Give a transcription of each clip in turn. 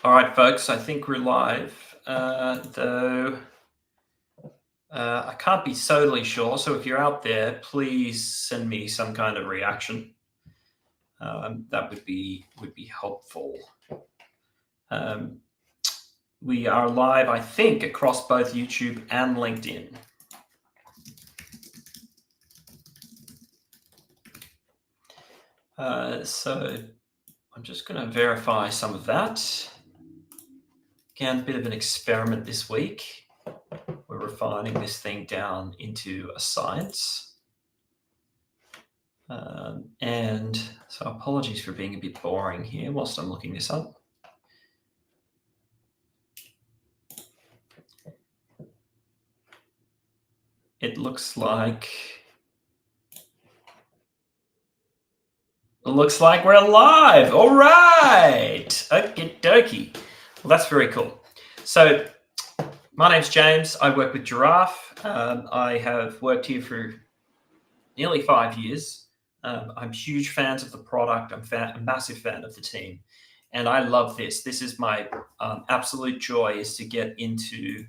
All right, folks, I think we're live, though I can't be totally sure. So if you're out there, please send me some kind of reaction. That would be helpful. Um, we are live, I think, across both YouTube and LinkedIn. So I'm just going to verify some of that. Again, a bit of an experiment this week. We're refining this thing down into a science. And so apologies for being a bit boring here whilst I'm looking this up. It looks like we're live. All right. Okie dokie. Well, that's very cool. So my name's James. I work with Giraffe. I have worked here for nearly 5 years. I'm huge fans of the product. I'm a massive fan of the team. And I love this. This is my absolute joy, is to get into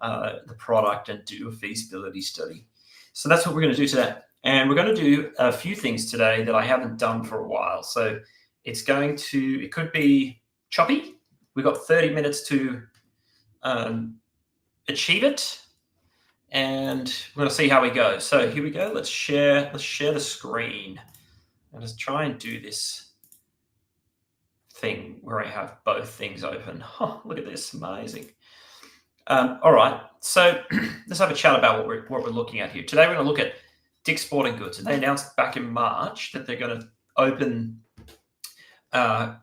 the product and do a feasibility study. So that's what we're going to do today. And we're going to do a few things today that I haven't done for a while. So it could be choppy. We've got 30 minutes to achieve it. And we're going to see how we go. So here we go. Let's share the screen. And just try and do this thing where I have both things open. Oh, look at this, amazing. All right, so let's have a chat about what we're looking at here. Today we're going to look at Dick's Sporting Goods, and they announced back in March that they're going to open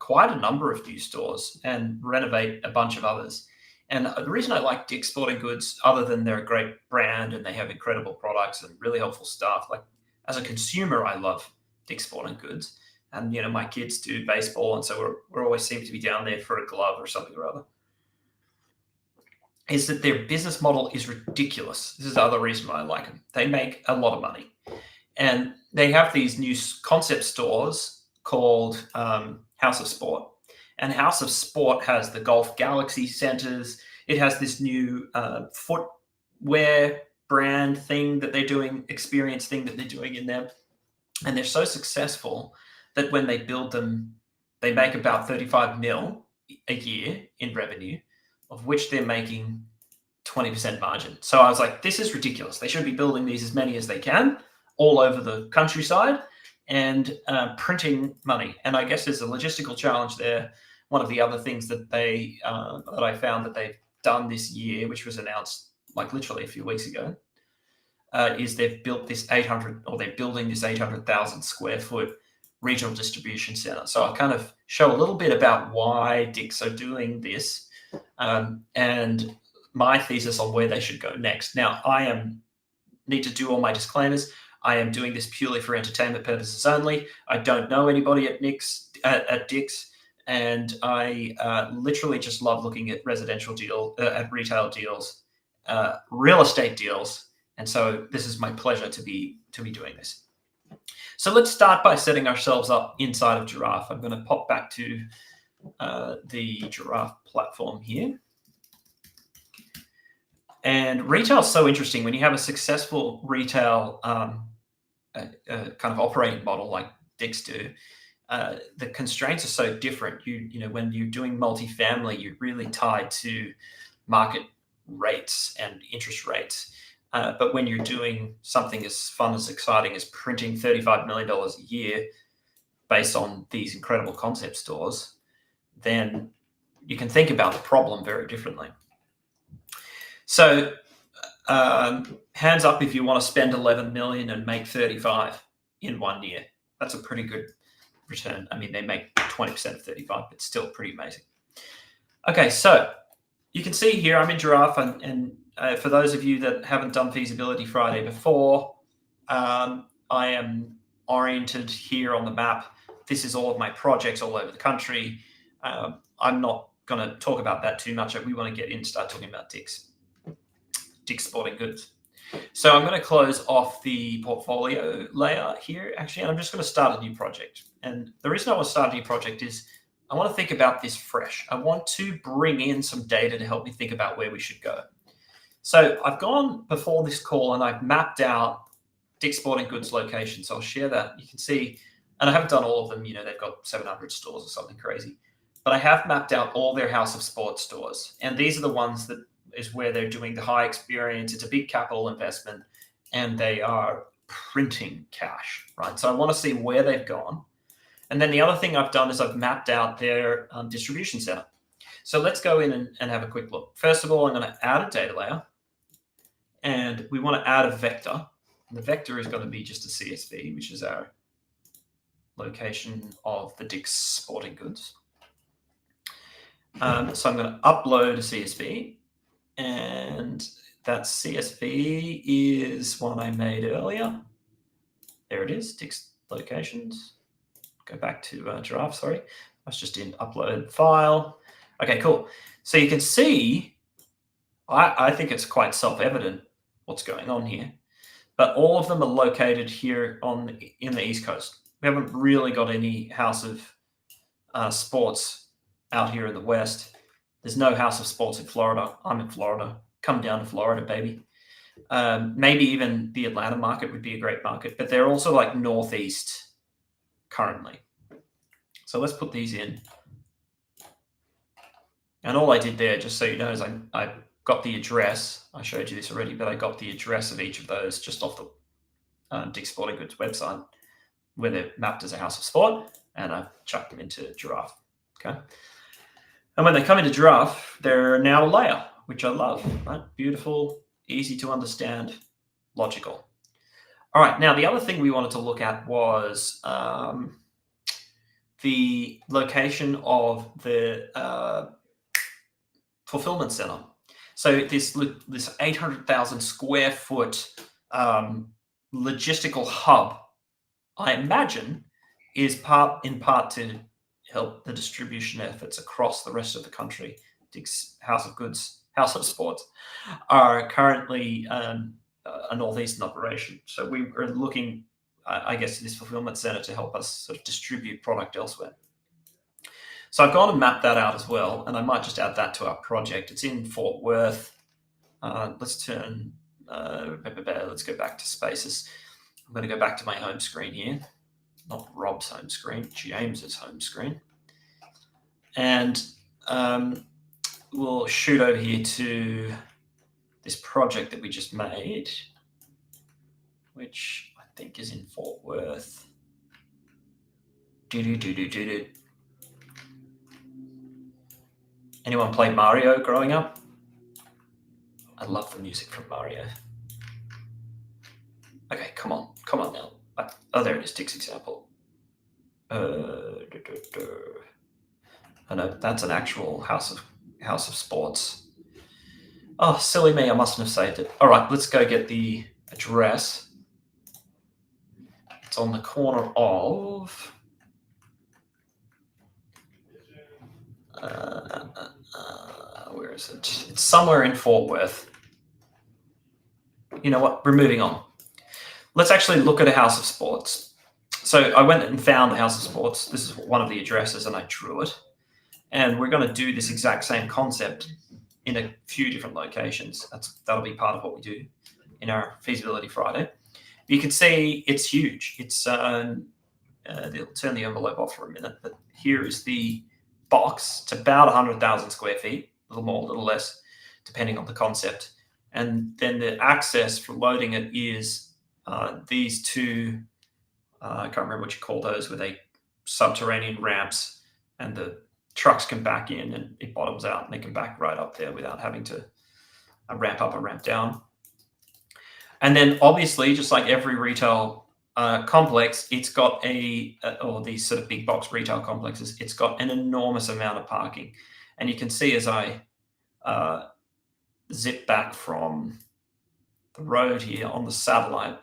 quite a number of new stores and renovate a bunch of others. And the reason I like Dick's Sporting Goods, other than they're a great brand and they have incredible products and really helpful staff, like as a consumer, I love Dick's Sporting Goods. And my kids do baseball, and so we're always seem to be down there for a glove or something or other. Is that their business model is ridiculous. This is the other reason why I like them. They make a lot of money, and they have these new concept stores called House of Sport. And House of Sport has the Golf Galaxy centers. It has this new footwear brand thing that they're doing, experience thing that they're doing in there. And they're so successful that when they build them, they make about 35 mil a year in revenue, of which they're making 20% margin. So I was like, this is ridiculous. They should be building these as many as they can all over the countryside and printing money. And I guess there's a logistical challenge there. One of the other things that that I found that they've done this year, which was announced like literally a few weeks ago, is they've built this they're building this 800,000 square foot regional distribution center. So I'll kind of show a little bit about why Dick's are doing this and my thesis on where they should go next. Now, need to do all my disclaimers. I am doing this purely for entertainment purposes only. I don't know anybody at Dick's, and I literally just love looking at at retail deals, real estate deals, and so this is my pleasure to be doing this. So let's start by setting ourselves up inside of Giraffe. I'm going to pop back to the Giraffe platform here. And retail is so interesting. When you have a successful retail kind of operating model like Dick's do, the constraints are so different. When you're doing multifamily, you're really tied to market rates and interest rates. But when you're doing something as fun, as exciting as printing $35 million a year based on these incredible concept stores, then you can think about the problem very differently. So hands up if you want to spend 11 million and make 35 in 1 year. That's a pretty good return. I mean, they make 20% of 35, but still pretty amazing. Okay, so you can see here I'm in Giraffe, and for those of you that haven't done Feasibility Friday before, I am oriented here on the map. This is all of my projects all over the country. I'm not going to talk about that too much. We want to get in and start talking about Dick's Sporting Goods. So I'm going to close off the portfolio layer here, actually, and I'm just going to start a new project. And the reason I want to start a new project is I want to think about this fresh. I want to bring in some data to help me think about where we should go. So I've gone before this call and I've mapped out Dick's Sporting Goods locations. I'll share that. You can see, and I haven't done all of them. They've got 700 stores or something crazy. But I have mapped out all their House of Sport stores. And these are the ones that is where they're doing the high experience. It's a big capital investment and they are printing cash, right? So I want to see where they've gone. And then the other thing I've done is I've mapped out their distribution center. So let's go in and have a quick look. First of all, I'm going to add a data layer. And we want to add a vector. And the vector is going to be just a CSV, which is our location of the Dick's Sporting Goods. So I'm going to upload a CSV. And that CSV is one I made earlier. There it is, Dick's locations. Go back to Giraffe, sorry. I was just in upload file. Okay, cool. So you can see, I think it's quite self-evident what's going on here, but all of them are located here in the East Coast. We haven't really got any House of Sports out here in the West. There's no House of Sports in Florida. I'm in Florida. Come down to Florida, baby. Maybe even the Atlanta market would be a great market, but they're also like Northeast currently. So let's put these in. And all I did there, just so you know, is I got the address. I showed you this already, but I got the address of each of those just off the Dick's Sporting Goods website, where they're mapped as a House of Sport, and I chucked them into Giraffe. Okay. And when they come into Giraffe, they're now a layer, which I love. Right? Beautiful, easy to understand, logical. All right. Now, the other thing we wanted to look at was the location of the fulfillment center. So this 800,000 square foot logistical hub, I imagine, is in part to help the distribution efforts across the rest of the country. Dick's House of Goods, House of Sports, are currently a northeastern operation. So we are looking, I guess, this fulfillment center to help us sort of distribute product elsewhere. So I've gone and mapped that out as well, and I might just add that to our project. It's in Fort Worth. Let's go back to Spaces. I'm going to go back to my home screen here, not Rob's home screen, James's home screen. And we'll shoot over here to this project that we just made, which I think is in Fort Worth. Anyone play Mario growing up? I love the music from Mario. Okay, come on now. Oh, there it is, Dick's example. Oh no, that's an actual House of Sports. Oh, silly me, I mustn't have saved it. All right, let's go get the address. It's on the corner of where is it? It's somewhere in Fort Worth. You know what? We're moving on. Let's actually look at a House of Sports. So I went and found the House of Sports. This is one of the addresses, and I drew it. And we're going to do this exact same concept in a few different locations. That'll be part of what we do in our Feasibility Friday. You can see it's huge. It's they'll turn the envelope off for a minute, but here is the box. It's about 100,000 square feet, a little more, a little less, depending on the concept. And then the access for loading it is these two, I can't remember what you call those, where they subterranean ramps, and the trucks can back in and it bottoms out and they can back right up there without having to ramp up or ramp down. And then obviously, just like every retail complex, it's got or these sort of big box retail complexes, it's got an enormous amount of parking. And you can see as I zip back from the road here on the satellite,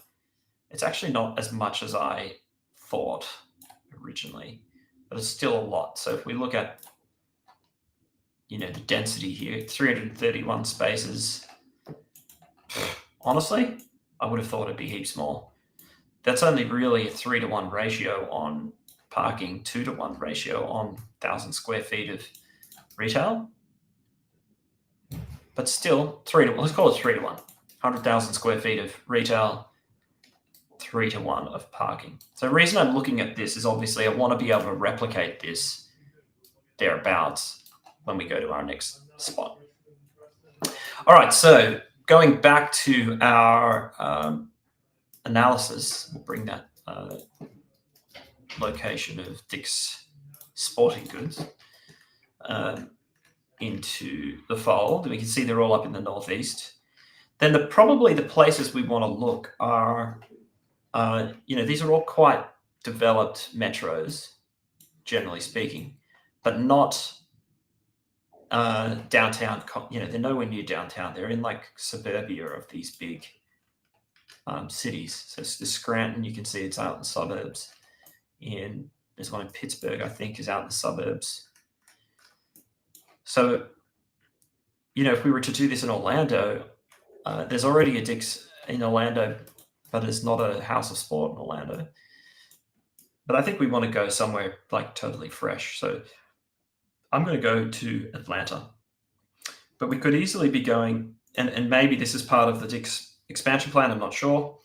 it's actually not as much as I thought originally, but it's still a lot. So if we look at, the density here, 331 spaces, honestly, I would have thought it'd be heaps more. That's only really a 3-to-1 ratio on parking 2-to-1 ratio on 1,000 square feet of retail. But still, 3-to-1. Let's call it 3-to-1. 100,000 square feet of retail, 3-to-1 of parking. So the reason I'm looking at this is obviously I want to be able to replicate this thereabouts when we go to our next spot. All right, so going back to our analysis, we'll bring that location of Dick's Sporting Goods into the fold. We can see they're all up in the northeast. Then probably the places we want to look are, these are all quite developed metros, generally speaking, but not downtown. They're nowhere near downtown. They're in like suburbia of these big cities. So the Scranton, you can see it's out in the suburbs. There's one in Pittsburgh, I think, is out in the suburbs. So, if we were to do this in Orlando, there's already a Dick's in Orlando, but it's not a House of Sport in Orlando. But I think we want to go somewhere like totally fresh. So I'm going to go to Atlanta. But we could easily be going, and maybe this is part of the Dick's expansion plan, I'm not sure.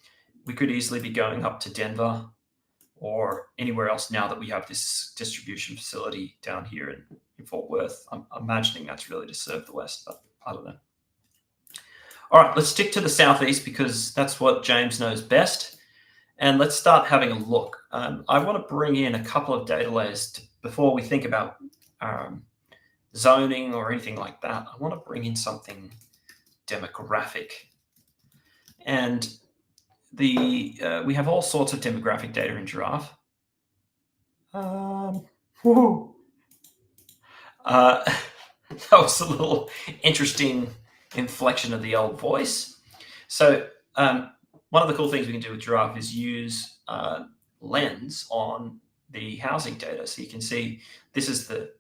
We could easily be going up to Denver or anywhere else now that we have this distribution facility down here in Fort Worth. I'm imagining that's really to serve the West, but I don't know. All right, let's stick to the Southeast because that's what James knows best. And let's start having a look. I want to bring in a couple of data layers before we think about zoning or anything like that. I want to bring in something demographic. And we have all sorts of demographic data in Giraffe. That was a little interesting inflection of the old voice. So one of the cool things we can do with Giraffe is use lens on the housing data. So you can see this is the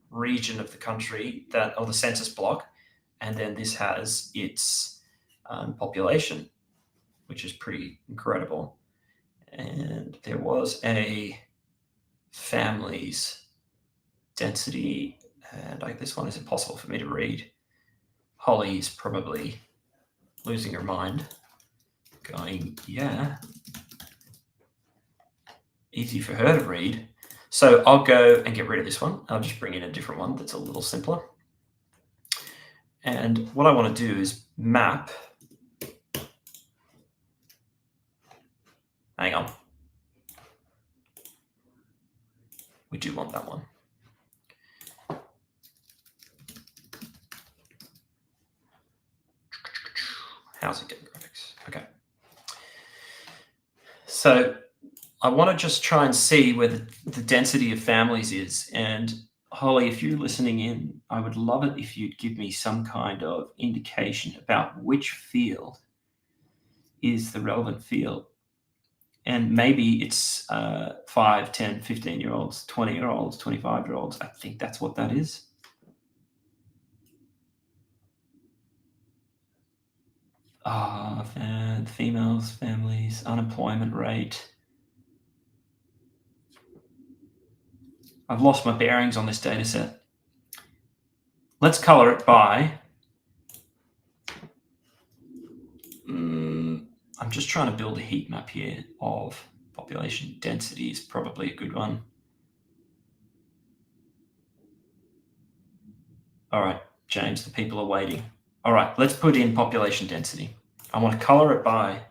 region of the country or the census block, and then this has its population, which is pretty incredible. And there was a families density, and this one is impossible for me to read. Holly's probably losing her mind, going, yeah. Easy for her to read. So I'll go and get rid of this one. I'll just bring in a different one that's a little simpler. And what I want to do is map. Hang on. We do want that one. Housing demographics. Okay. So I want to just try and see where the density of families is. And Holly, if you're listening in, I would love it if you'd give me some kind of indication about which field is the relevant field. And maybe it's 5, 10, 15-year-olds, 20-year-olds, 25-year-olds. I think that's what that is. Females, families, unemployment rate. I've lost my bearings on this data set. Let's color it by. I'm just trying to build a heat map here of population density is probably a good one. All right, James, the people are waiting. All right, let's put in population density. I want to color it by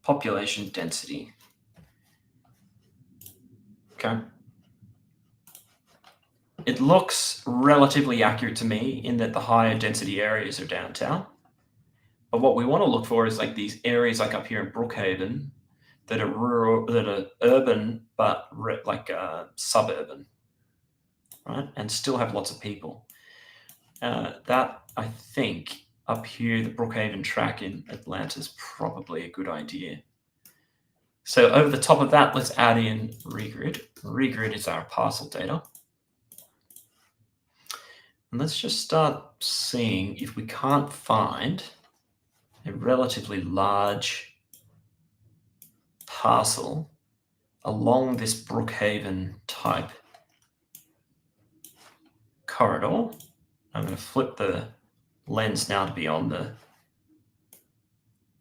population density. Okay. It looks relatively accurate to me in that the higher density areas are downtown. But what we want to look for is like these areas like up here in Brookhaven that are rural, that are urban, but like suburban, right? And still have lots of people. That, I think, up here, the Brookhaven track in Atlanta is probably a good idea. So over the top of that, let's add in regrid. Regrid is our parcel data. And let's just start seeing if we can't find a relatively large parcel along this Brookhaven type corridor. I'm going to flip the lens now to be on the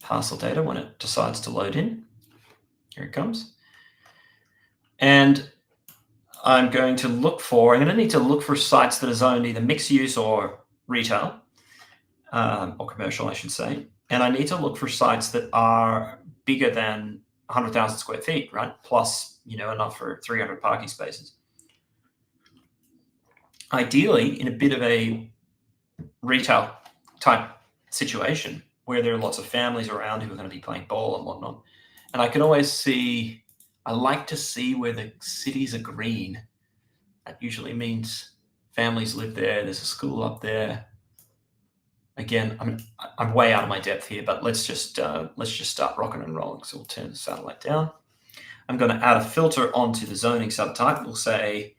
parcel data when it decides to load in. Here it comes. And I'm going to need to look for sites that are zoned either mixed use or retail, or commercial, I should say. And I need to look for sites that are bigger than 100,000 square feet, right? Plus, enough for 300 parking spaces. Ideally, in a bit of a retail type situation where there are lots of families around who are going to be playing ball and whatnot. And I can always see, I like to see where the cities are green. That usually means families live there. There's a school up there. Again, I'm way out of my depth here, but let's just start rocking and rolling. So we'll turn the satellite down. I'm going to add a filter onto the zoning subtype. We'll say,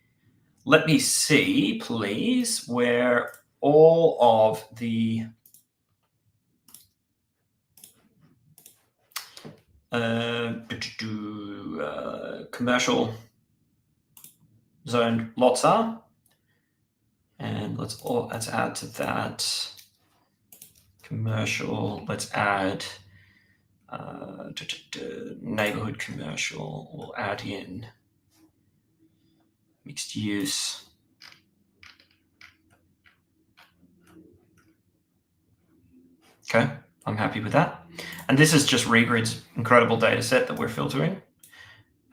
let me see, please, where all of the commercial zoned lots are. And let's add to that commercial. Let's add neighborhood commercial. We'll add in mixed use. Okay, I'm happy with that. And this is just Regrid's incredible data set that we're filtering.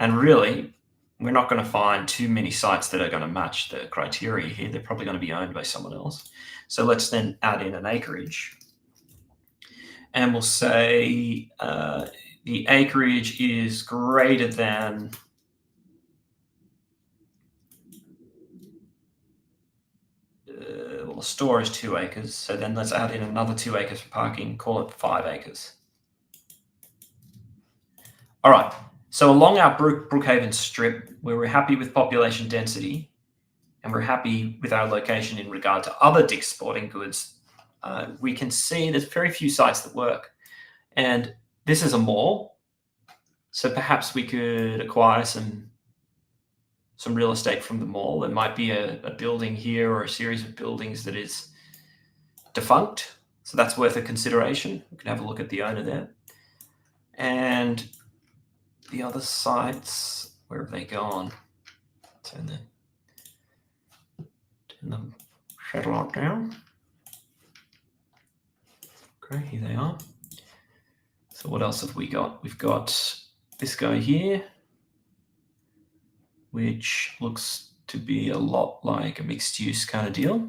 And really, we're not going to find too many sites that are going to match the criteria here. They're probably going to be owned by someone else. So let's then add in an acreage. And we'll say the acreage is greater than the store is 2 acres. So then let's add in another 2 acres for parking, call it 5 acres. All right. So along our Brookhaven strip, where we're happy with population density and we're happy with our location in regard to other Dick's Sporting Goods, we can see there's very few sites that work. And this is a mall. So perhaps we could acquire some real estate from the mall. There might be a building here or a series of buildings that is defunct. So that's worth a consideration. We can have a look at the owner there. And the other sites, where have they gone? Turn the satellite down. Okay, here they are. So what else have we got? We've got this guy here, which looks to be a lot like a mixed use kind of deal.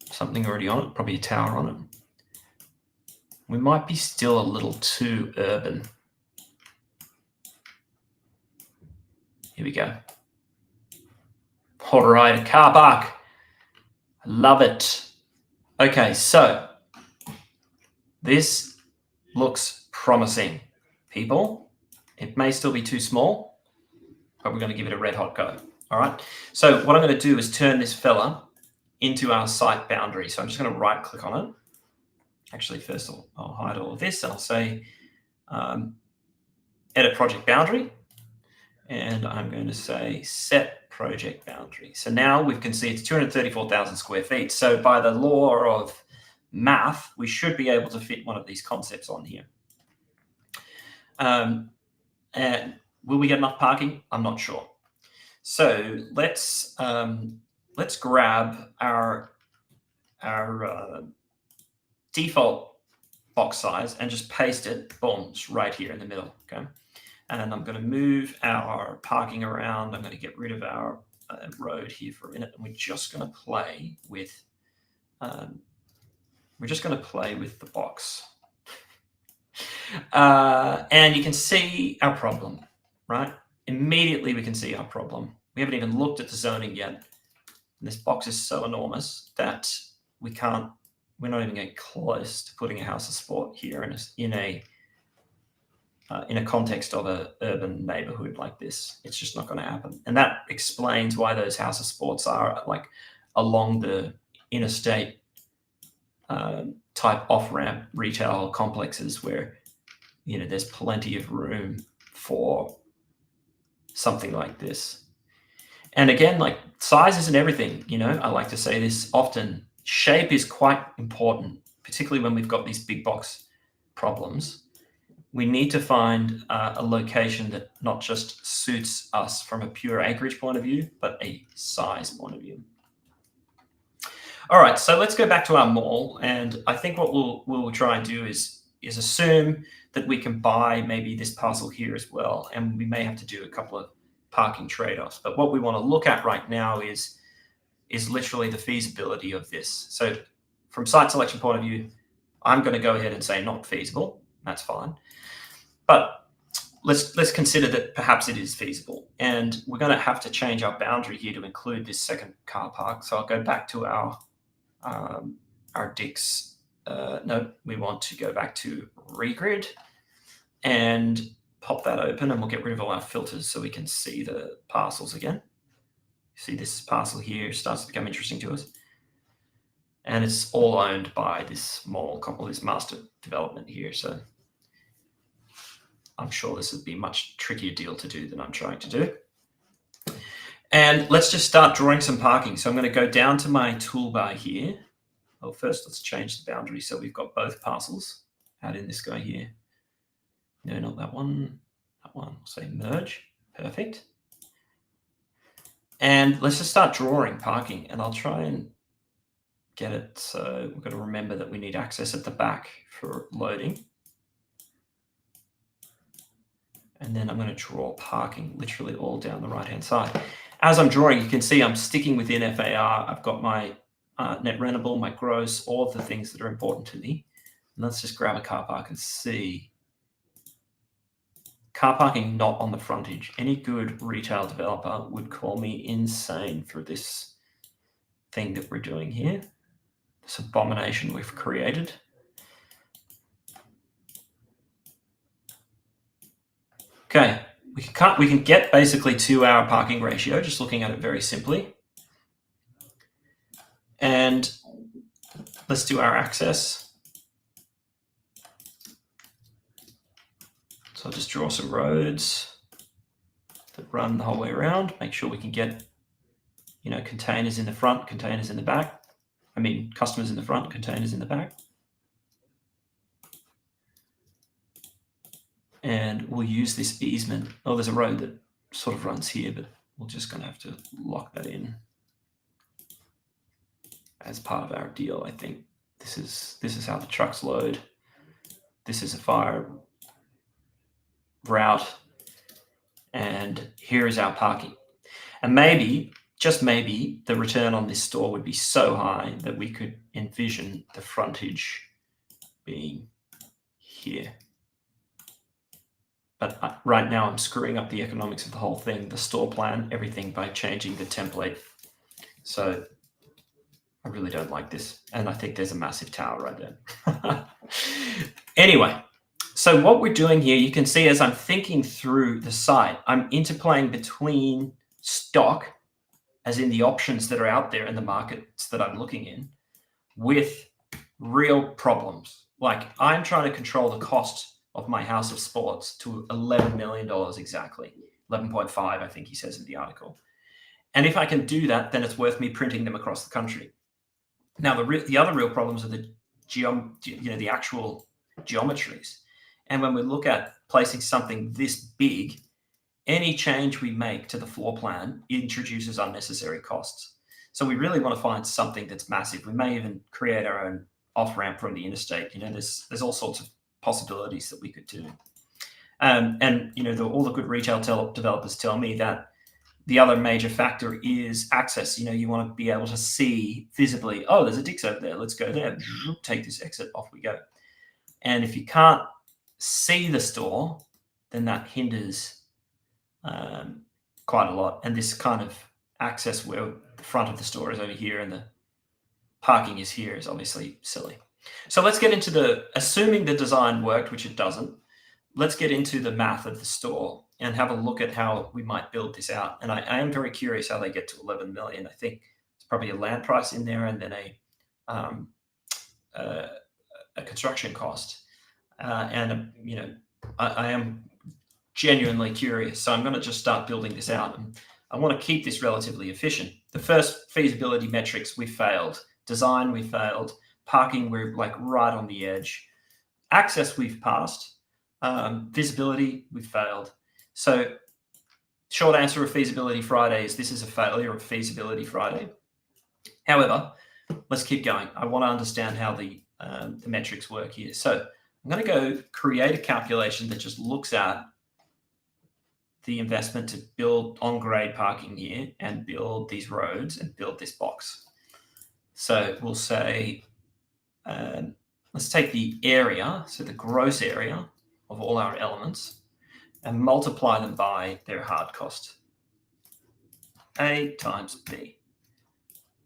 Something already on it, probably a tower on it. We might be still a little too urban. Here we go. All right, a car park. I love it. Okay, so this looks promising, people. It may still be too small, but we're going to give it a red hot go. All right. So what I'm going to do is turn this fella into our site boundary. So I'm just going to right click on it. Actually, first I'll hide all of this and I'll say edit project boundary. And I'm going to say set project boundary. So now we can see it's 234,000 square feet. So by the law of math, we should be able to fit one of these concepts on here. And will we get enough parking? I'm not sure. So let's grab our default box size and just paste it, boom, just right here in the middle. Okay. And I'm going to move our parking around. I'm going to get rid of our road here for a minute, and we're just going to play with the box. And you can see our problem, right? Immediately we can see our problem. We haven't even looked at the zoning yet. And this box is so enormous that we're not even getting close to putting a house of sport here in a context of an urban neighborhood like this. It's just not going to happen. And that explains why those house of sports are like along the interstate type off-ramp retail complexes where, there's plenty of room for something like this. And again, like size isn't everything, I like to say this often. Shape is quite important, particularly when we've got these big box problems. We need to find a location that not just suits us from a pure acreage point of view, but a size point of view. All right, so let's go back to our mall, and I think what we'll try and do is assume that we can buy maybe this parcel here as well, and we may have to do a couple of parking trade-offs. But what we want to look at right now is literally the feasibility of this. So from site selection point of view, I'm going to go ahead and say not feasible. That's fine. But let's consider that perhaps it is feasible, and we're going to have to change our boundary here to include this second car park. So I'll go back to our Dix. No, we want to go back to regrid and pop that open, and we'll get rid of all our filters so we can see the parcels again. See, this parcel here starts to become interesting to us, and it's all owned by this mall couple, this master development here. So I'm sure this would be a much trickier deal to do than I'm trying to do. And let's just start drawing some parking. So I'm going to go down to my toolbar here. Well, first let's change the boundary so we've got both parcels. Add in this guy here. No, not that one. That one. We'll say merge. Perfect. And let's just start drawing parking, and I'll try and get it. So we've got to remember that we need access at the back for loading. And then I'm going to draw parking literally all down the right-hand side. As I'm drawing, you can see I'm sticking within FAR. I've got my net rentable, my gross, all of the things that are important to me. And let's just grab a car park and see. Car parking not on the frontage. Any good retail developer would call me insane for this thing that we're doing here. This abomination we've created. Okay, we can get basically to our parking ratio, just looking at it very simply. And let's do our access. So I'll just draw some roads that run the whole way around. Make sure we can get, containers in the front, containers in the back. I mean, customers in the front, containers in the back. And we'll use this easement. Oh, there's a road that sort of runs here, but we're just going to have to lock that in as part of our deal. I think this is how the trucks load. This is a fire route, and here is our parking. And maybe, just maybe, the return on this store would be so high that we could envision the frontage being here. But right now I'm screwing up the economics of the whole thing, the store plan, everything, by changing the template. So I really don't like this. And I think there's a massive tower right there. Anyway, so what we're doing here, you can see as I'm thinking through the site, I'm interplaying between stock, as in the options that are out there in the markets that I'm looking in, with real problems. Like, I'm trying to control the cost of my house of sports to $11 million exactly. 11.5, I think he says in the article. And if I can do that, then it's worth me printing them across the country. Now, the other real problems are the actual geometries. And when we look at placing something this big, any change we make to the floor plan introduces unnecessary costs. So we really want to find something that's massive. We may even create our own off-ramp from the interstate. There's all sorts of possibilities that we could do. And all the good retail developers tell me that the other major factor is access. You want to be able to see visibly, oh, there's a Dix over there. Let's go there. Take this exit, off we go. And if you can't see the store, then that hinders quite a lot. And this kind of access where the front of the store is over here and the parking is here is obviously silly. So let's get into assuming the design worked, which it doesn't, let's get into the math of the store and have a look at how we might build this out. And I am very curious how they get to 11 million. I think it's probably a land price in there and then a construction cost. I am genuinely curious. So I'm going to just start building this out. And I want to keep this relatively efficient. The first feasibility metrics, we failed. Design, we failed. Parking, we're like right on the edge. Access, we've passed. Visibility, we've failed. So short answer of Feasibility Friday is this is a failure of Feasibility Friday. However, let's keep going. I want to understand how the metrics work here. So I'm going to go create a calculation that just looks at the investment to build on-grade parking here and build these roads and build this box. So we'll say, let's take the area, so the gross area of all our elements, and multiply them by their hard cost. A times B.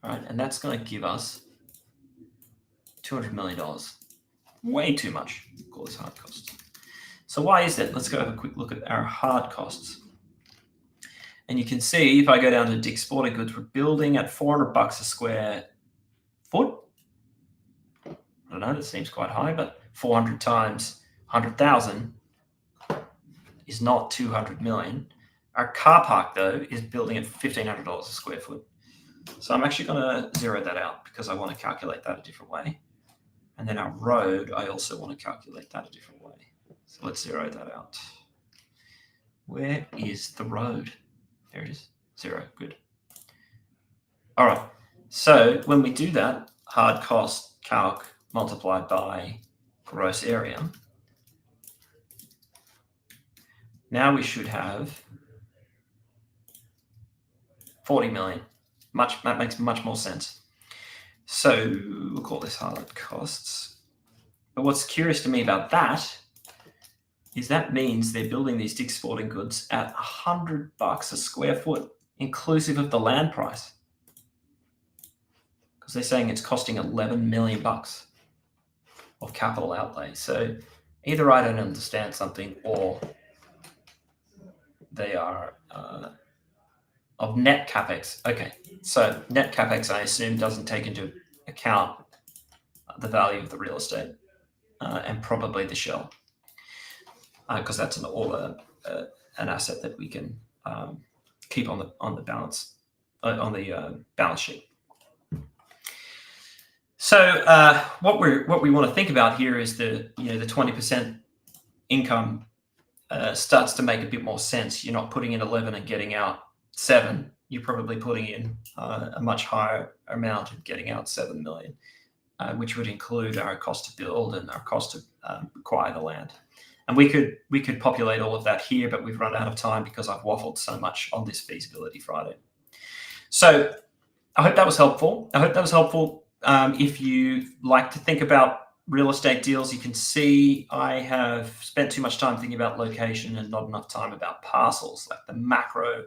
All right, and that's going to give us $200 million. Way too much, call this hard costs. So why is that? Let's go have a quick look at our hard costs. And you can see if I go down to Dick's Sporting Goods, we're building at $400 a square foot. I don't know, that seems quite high, but 400 times 100,000 is not 200 million. Our car park, though, is building at $1,500 a square foot. So I'm actually going to zero that out because I want to calculate that a different way. And then our road, I also want to calculate that a different way. So let's zero that out. Where is the road? There it is. Zero. Good. All right. So when we do that, hard cost calc multiplied by gross area, now we should have 40 million. That makes much more sense. So we'll call this hard costs. But what's curious to me about that is that means they're building these Dick's Sporting Goods at $100 a square foot, inclusive of the land price. Because they're saying it's costing $11 million of capital outlay. So either I don't understand something or they are of net capex. Okay, so net capex, I assume, doesn't take into account the value of the real estate and probably the shell, because that's an asset that we can keep on the balance sheet. So what we want to think about here is the 20% income starts to make a bit more sense. You're not putting in 11 and getting out 7. You're probably putting in a much higher amount and getting out 7 million, which would include our cost to build and our cost to acquire the land. And we could populate all of that here, but we've run out of time because I've waffled so much on this Feasibility Friday. So I hope that was helpful. If you like to think about real estate deals, you can see I have spent too much time thinking about location and not enough time about parcels, like the macro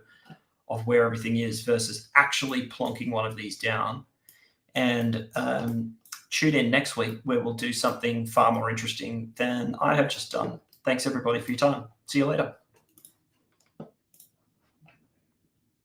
of where everything is versus actually plonking one of these down. And tune in next week where we'll do something far more interesting than I have just done. Thanks everybody for your time. See you later.